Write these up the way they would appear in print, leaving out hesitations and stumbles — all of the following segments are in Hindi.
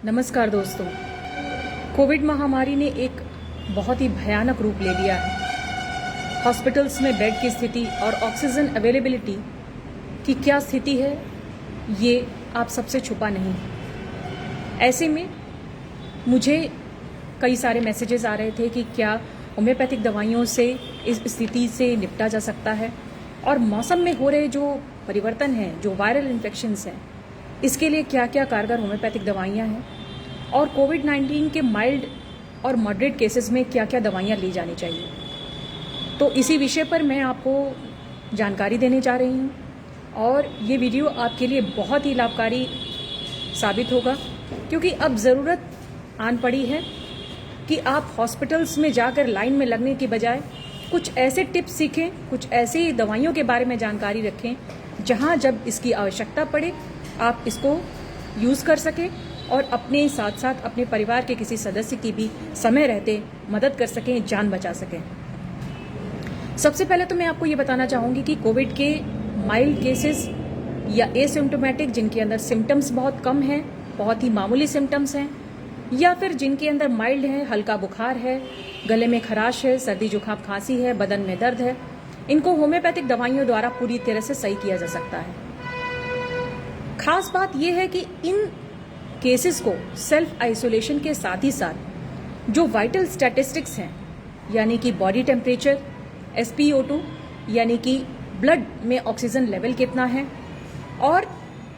नमस्कार दोस्तों। कोविड महामारी ने एक बहुत ही भयानक रूप ले लिया है। हॉस्पिटल्स में बेड की स्थिति और ऑक्सीजन अवेलेबिलिटी की क्या स्थिति है, ये आप सबसे छुपा नहीं है। ऐसे में मुझे कई सारे मैसेजेस आ रहे थे कि क्या होम्योपैथिक दवाइयों से इस स्थिति से निपटा जा सकता है, और मौसम में हो रहे जो परिवर्तन हैं, जो वायरल इन्फेक्शंस हैं, इसके लिए क्या क्या कारगर होम्योपैथिक दवाइयाँ हैं, और कोविड-19 के माइल्ड और मॉडरेट केसेस में क्या क्या दवाइयाँ ली जानी चाहिए। तो इसी विषय पर मैं आपको जानकारी देने जा रही हूँ, और ये वीडियो आपके लिए बहुत ही लाभकारी साबित होगा, क्योंकि अब ज़रूरत आन पड़ी है कि आप हॉस्पिटल्स में जाकर लाइन में लगने की बजाय कुछ ऐसे टिप्स सीखें, कुछ ऐसी दवाइयों के बारे में जानकारी रखें, जहाँ जब इसकी आवश्यकता पड़े आप इसको यूज़ कर सकें और अपने साथ साथ अपने परिवार के किसी सदस्य की भी समय रहते मदद कर सकें, जान बचा सकें। सबसे पहले तो मैं आपको ये बताना चाहूँगी कि कोविड के माइल्ड केसेस या एसिम्प्टोमेटिक, जिनके अंदर सिम्टम्स बहुत कम हैं, बहुत ही मामूली सिम्टम्स हैं, या फिर जिनके अंदर माइल्ड है, हल्का बुखार है, गले में खराश है, सर्दी जुकाम खांसी है, बदन में दर्द है, इनको होम्योपैथिक दवाइयों द्वारा पूरी तरह से सही किया जा सकता है। खास बात यह है कि इन केसेस को सेल्फ आइसोलेशन के साथ ही साथ जो वाइटल स्टैटिस्टिक्स हैं, यानी कि बॉडी टेम्परेचर, SpO2 यानी कि ब्लड में ऑक्सीजन लेवल कितना है, और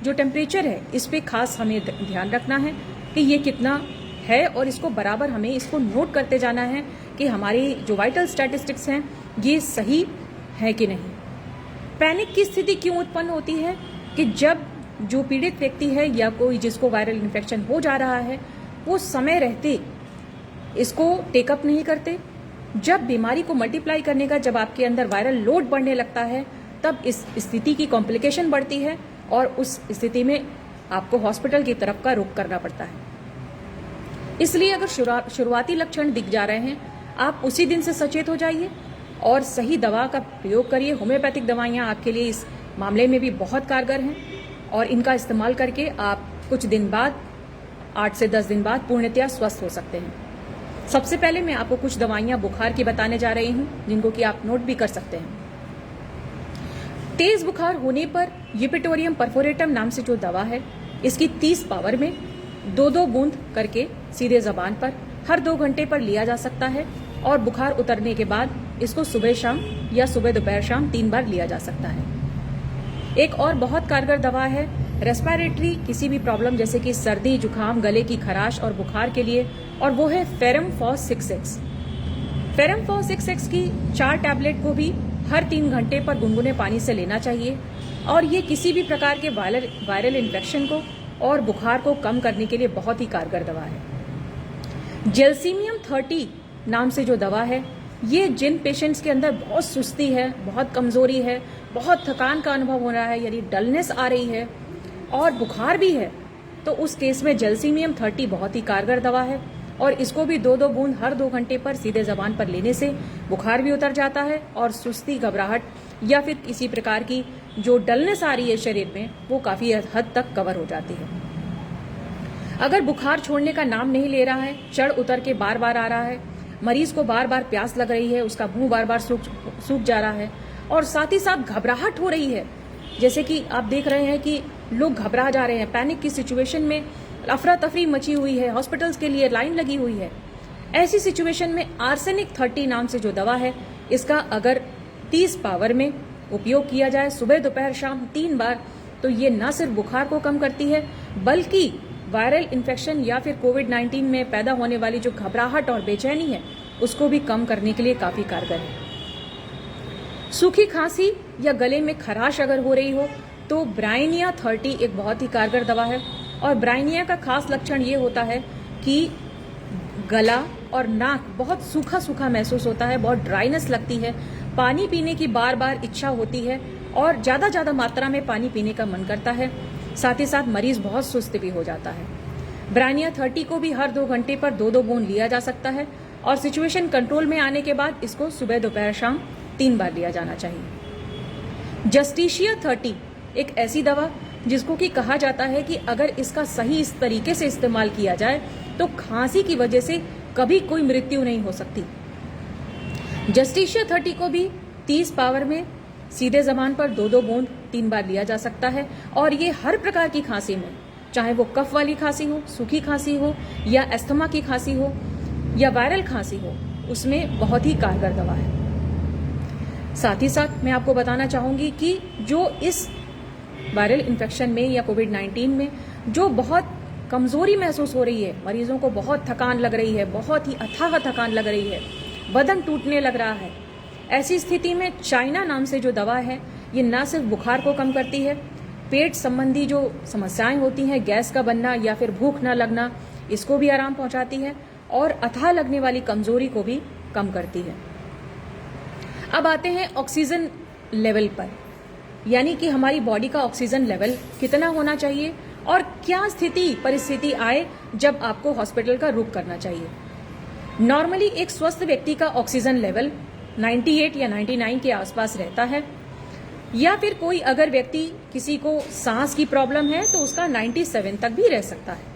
जो टेम्परेचर है इस पे खास हमें ध्यान रखना है कि ये कितना है, और इसको बराबर हमें इसको नोट करते जाना है कि हमारी जो वाइटल स्टैटिस्टिक्स हैं ये सही है कि नहीं। पैनिक की स्थिति क्यों उत्पन्न होती है कि जब जो पीड़ित व्यक्ति है या कोई जिसको वायरल इन्फेक्शन हो जा रहा है, वो समय रहते इसको टेकअप नहीं करते। जब बीमारी को मल्टीप्लाई करने का, जब आपके अंदर वायरल लोड बढ़ने लगता है, तब इस स्थिति की कॉम्प्लिकेशन बढ़ती है और उस स्थिति में आपको हॉस्पिटल की तरफ का रुख करना पड़ता है। इसलिए अगर शुरुआती लक्षण दिख जा रहे हैं, आप उसी दिन से सचेत हो जाइए और सही दवा का प्रयोग करिए। होम्योपैथिक दवाइयाँ आपके लिए इस मामले में भी बहुत कारगर हैं, और इनका इस्तेमाल करके आप कुछ दिन बाद, 8 से 10 दिन बाद पूर्णतया स्वस्थ हो सकते हैं। सबसे पहले मैं आपको कुछ दवाइयाँ बुखार की बताने जा रही हूँ, जिनको कि आप नोट भी कर सकते हैं। तेज बुखार होने पर यूपिटोरियम परफोरेटम नाम से जो दवा है, इसकी 30 पावर में 2-2 बूंद करके सीधे जबान पर हर 2 घंटे पर लिया जा सकता है, और बुखार उतरने के बाद इसको सुबह शाम या सुबह दोपहर शाम 3 बार लिया जा सकता है। एक और बहुत कारगर दवा है रेस्पिरेटरी किसी भी प्रॉब्लम, जैसे कि सर्दी जुकाम, गले की खराश और बुखार के लिए, और वो है ferrum FOSS 6x। Ferrum FOSS 6x की 4 टैबलेट को भी हर 3 घंटे पर गुनगुने पानी से लेना चाहिए, और ये किसी भी प्रकार के वायरल इन्फेक्शन को और बुखार को कम करने के लिए बहुत ही कारगर दवा है। जेल्सीमियम 30 नाम से जो दवा है, ये जिन पेशेंट्स के अंदर बहुत सुस्ती है, बहुत कमजोरी है, बहुत थकान का अनुभव हो रहा है, यानी डलनेस आ रही है और बुखार भी है, तो उस केस में जेल्सीमियम 30 बहुत ही कारगर दवा है, और इसको भी 2-2 बूंद हर 2 घंटे पर सीधे जबान पर लेने से बुखार भी उतर जाता है, और सुस्ती, घबराहट या फिर किसी प्रकार की जो डलनेस आ रही है शरीर में, वो काफी हद तक कवर हो जाती है। अगर बुखार छोड़ने का नाम नहीं ले रहा है, चढ़ उतर के बार बार आ रहा है, मरीज को बार बार प्यास लग रही है, उसका मुंह बार बार सूख जा रहा है, और साथ ही साथ घबराहट हो रही है, जैसे कि आप देख रहे हैं कि लोग घबरा जा रहे हैं, पैनिक की सिचुएशन में अफरा तफरी मची हुई है, हॉस्पिटल्स के लिए लाइन लगी हुई है, ऐसी सिचुएशन में आर्सेनिक 30 नाम से जो दवा है, इसका अगर 30 पावर में उपयोग किया जाए सुबह दोपहर शाम 3 बार, तो ये न सिर्फ बुखार को कम करती है, बल्कि वायरल इन्फेक्शन या फिर कोविड-19 में पैदा होने वाली जो घबराहट और बेचैनी है, उसको भी कम करने के लिए काफी कारगर है। सूखी खांसी या गले में खराश अगर हो रही हो, तो ब्राइनिया 30 एक बहुत ही कारगर दवा है, और ब्राइनिया का खास लक्षण ये होता है कि गला और नाक बहुत सूखा सूखा महसूस होता है, बहुत ड्राइनेस लगती है, पानी पीने की बार बार इच्छा होती है, और ज्यादा मात्रा में पानी पीने का मन करता है, साथ ही साथ मरीज बहुत सुस्त भी हो जाता है। ब्राइनिया 30 को भी हर 2 घंटे पर 2-2 बूंद लिया जा सकता है, और सिचुएशन कंट्रोल में आने के बाद इसको सुबह दोपहर शाम 3 बार लिया जाना चाहिए। जस्टिशिया 30 एक ऐसी दवा जिसको कि कहा जाता है कि अगर इसका सही इस तरीके से इस्तेमाल किया जाए तो खांसी की वजह से कभी कोई मृत्यु नहीं हो सकती। जस्टिशिया 30 को भी 30 पावर में सीधे जबान पर 2-2 बूंद 3 बार लिया जा सकता है और ये हर प्रकार की खांसी में, चाहे वो कफ वाली खांसी हो, सूखी खांसी हो या अस्थमा की खांसी हो या वायरल खांसी हो, उसमें बहुत ही कारगर दवा है। साथ ही साथ मैं आपको बताना चाहूंगी कि जो इस वायरल इन्फेक्शन में या कोविड-19 में जो बहुत कमजोरी महसूस हो रही है, मरीजों को बहुत थकान लग रही है, बहुत ही अथाह थकान लग रही है, बदन टूटने लग रहा है, ऐसी स्थिति में चाइना नाम से जो दवा है ये न सिर्फ बुखार को कम करती है, पेट संबंधी जो समस्याएं होती हैं, गैस का बनना या फिर भूख न लगना, इसको भी आराम पहुंचाती है और अथाह लगने वाली कमजोरी को भी कम करती है। अब आते हैं ऑक्सीजन लेवल पर, यानी कि हमारी बॉडी का ऑक्सीजन लेवल कितना होना चाहिए और क्या परिस्थिति आए जब आपको हॉस्पिटल का रुख करना चाहिए। नॉर्मली एक स्वस्थ व्यक्ति का ऑक्सीजन लेवल 98 या 99 के आसपास रहता है, या फिर कोई अगर व्यक्ति किसी को सांस की प्रॉब्लम है तो उसका 97 तक भी रह सकता है।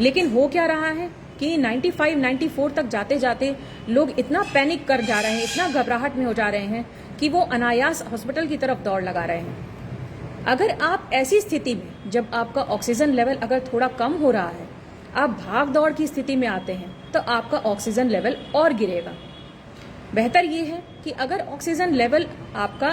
लेकिन हो क्या रहा है कि 95, 94 तक जाते जाते लोग इतना पैनिक कर जा रहे हैं, इतना घबराहट में हो जा रहे हैं कि वो अनायास हॉस्पिटल की तरफ दौड़ लगा रहे हैं। अगर आप ऐसी स्थिति में, जब आपका ऑक्सीजन लेवल अगर थोड़ा कम हो रहा है, आप भाग दौड़ की स्थिति में आते हैं तो आपका ऑक्सीजन लेवल और गिरेगा। बेहतर ये है कि अगर ऑक्सीजन लेवल आपका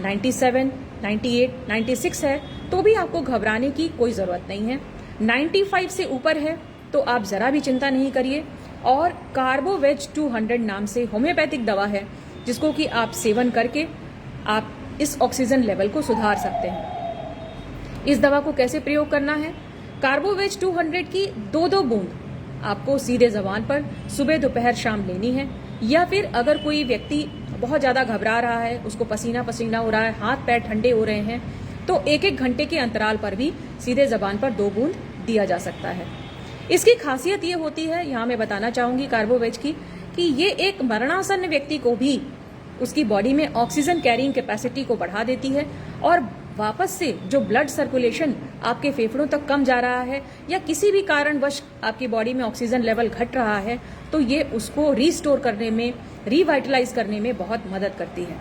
97, 98, 96 है तो भी आपको घबराने की कोई ज़रूरत नहीं है। 95 से ऊपर है तो आप ज़रा भी चिंता नहीं करिए और कार्बोवेज 200 नाम से होम्योपैथिक दवा है जिसको कि आप सेवन करके आप इस ऑक्सीजन लेवल को सुधार सकते हैं। इस दवा को कैसे प्रयोग करना है? कार्बोवेज 200 की 2-2 बूंद आपको सीधे जबान पर सुबह दोपहर शाम लेनी है, या फिर अगर कोई व्यक्ति बहुत ज़्यादा घबरा रहा है, उसको पसीना पसीना हो रहा है, हाथ पैर ठंडे हो रहे हैं, तो 1-1 घंटे के अंतराल पर भी सीधे जबान पर 2 बूंद दिया जा सकता है। इसकी खासियत ये होती है, यहाँ मैं बताना चाहूंगी कार्बोवेज की, कि ये एक मरणासन्न व्यक्ति को भी उसकी बॉडी में ऑक्सीजन कैरिंग कैपेसिटी को बढ़ा देती है और वापस से जो ब्लड सर्कुलेशन आपके फेफड़ों तक कम जा रहा है या किसी भी कारणवश आपकी बॉडी में ऑक्सीजन लेवल घट रहा है तो ये उसको रीस्टोर करने में, रिवाइटलाइज करने में बहुत मदद करती है।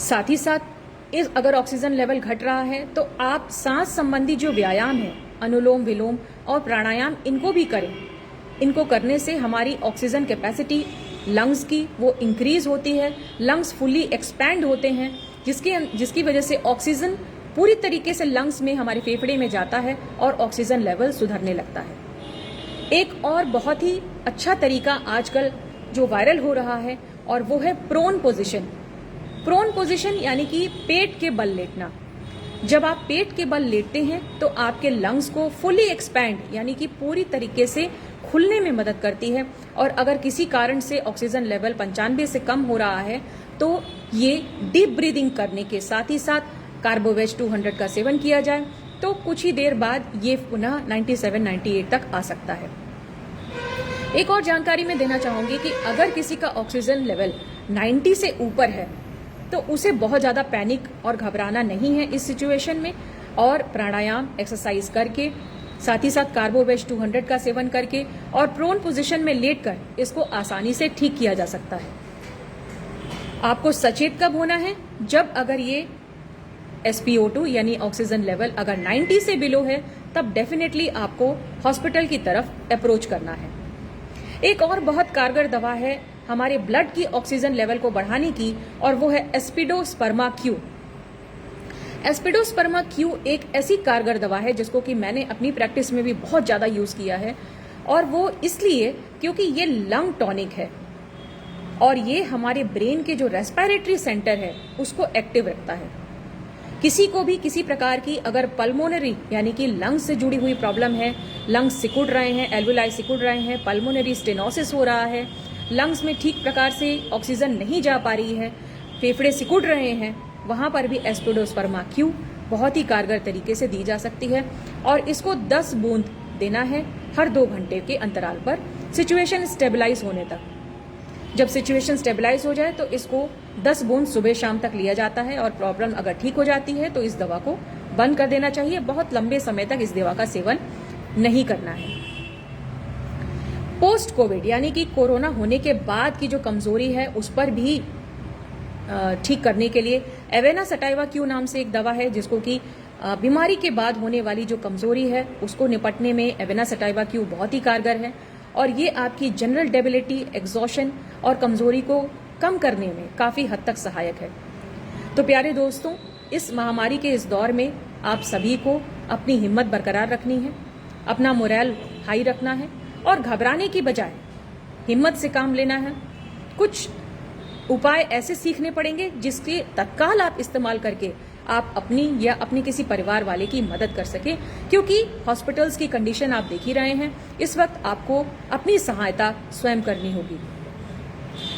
साथ ही साथ अगर ऑक्सीजन लेवल घट रहा है तो आप सांस संबंधी जो व्यायाम है, अनुलोम विलोम और प्राणायाम, इनको भी करें। इनको करने से हमारी ऑक्सीजन कैपेसिटी लंग्स की वो इंक्रीज होती है, लंग्स फुल्ली एक्सपैंड होते हैं, जिसकी वजह से ऑक्सीजन पूरी तरीके से लंग्स में, हमारे फेफड़े में जाता है और ऑक्सीजन लेवल सुधरने लगता है। एक और बहुत ही अच्छा तरीका आजकल जो वायरल हो रहा है और वो है प्रोन पोजीशन। प्रोन पोजीशन यानी कि पेट के बल लेटना। जब आप पेट के बल लेटते हैं तो आपके लंग्स को फुली एक्सपैंड यानी कि पूरी तरीके से खुलने में मदद करती है और अगर किसी कारण से ऑक्सीजन लेवल 95 से कम हो रहा है तो ये डीप ब्रीदिंग करने के साथ ही साथ कार्बोवेज 200 का सेवन किया जाए तो कुछ ही देर बाद ये पुनः 97-98 तक आ सकता है। एक और जानकारी मैं देना चाहूंगी कि अगर किसी का ऑक्सीजन लेवल 90 से ऊपर है तो उसे बहुत ज़्यादा पैनिक और घबराना नहीं है इस सिचुएशन में, और प्राणायाम एक्सरसाइज करके, साथ ही साथ कार्बोवेज 200 का सेवन करके और प्रोन पोजीशन में लेटकर इसको आसानी से ठीक किया जा सकता है। आपको सचेत कब होना है? जब अगर ये SpO2 यानी ऑक्सीजन लेवल अगर 90 से बिलो है तब डेफिनेटली आपको हॉस्पिटल की तरफ अप्रोच करना है। एक और बहुत कारगर दवा है हमारे ब्लड की ऑक्सीजन लेवल को बढ़ाने की और वो है एस्पिडोस्पर्मा क्यू। एस्पिडोस्पर्मा क्यू एक ऐसी कारगर दवा है जिसको कि मैंने अपनी प्रैक्टिस में भी बहुत ज़्यादा यूज़ किया है, और वो इसलिए क्योंकि ये लंग टॉनिक है और ये हमारे ब्रेन के जो रेस्पिरेटरी सेंटर है उसको एक्टिव रखता है। किसी को भी किसी प्रकार की अगर पल्मोनरी यानी कि लंग्स से जुड़ी हुई प्रॉब्लम है, लंग्स सिकुड़ रहे हैं, एल्वुलाई सिकुड़ रहे हैं, पल्मोनरी स्टेनोसिस हो रहा है, लंग्स में ठीक प्रकार से ऑक्सीजन नहीं जा पा रही है, फेफड़े सिकुड़ रहे हैं, वहाँ पर भी एस्पिडोस्पर्मा क्यू बहुत ही कारगर तरीके से दी जा सकती है और इसको 10 बूंद देना है हर 2 घंटे के अंतराल पर सिचुएशन स्टेबलाइज होने तक। जब सिचुएशन स्टेबलाइज हो जाए तो इसको 10 बूंद सुबह शाम तक लिया जाता है और प्रॉब्लम अगर ठीक हो जाती है तो इस दवा को बंद कर देना चाहिए, बहुत लंबे समय तक इस दवा का सेवन नहीं करना है। पोस्ट कोविड यानी कि कोरोना होने के बाद की जो कमजोरी है उस पर भी ठीक करने के लिए एवेना सटाइवा क्यू नाम से एक दवा है, जिसको कि बीमारी के बाद होने वाली जो कमजोरी है उसको निपटने में एवेना सटाइवा क्यू बहुत ही कारगर है और ये आपकी जनरल डेबिलिटी, एग्जॉशन और कमजोरी को कम करने में काफी हद तक सहायक है। तो प्यारे दोस्तों, इस महामारी के इस दौर में आप सभी को अपनी हिम्मत बरकरार रखनी है, अपना मोरल हाई रखना है और घबराने की बजाय हिम्मत से काम लेना है। कुछ उपाय ऐसे सीखने पड़ेंगे जिसके तत्काल आप इस्तेमाल करके आप अपनी या अपने किसी परिवार वाले की मदद कर सके, क्योंकि हॉस्पिटल्स की कंडीशन आप देख ही रहे हैं। इस वक्त आपको अपनी सहायता स्वयं करनी होगी।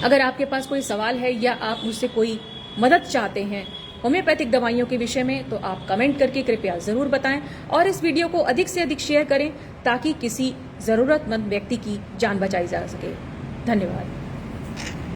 अगर आपके पास कोई सवाल है या आप मुझसे कोई मदद चाहते हैं होम्योपैथिक दवाइयों के विषय में, तो आप कमेंट करके कृपया जरूर बताएं और इस वीडियो को अधिक से अधिक शेयर करें ताकि किसी जरूरतमंद व्यक्ति की जान बचाई जा सके। धन्यवाद।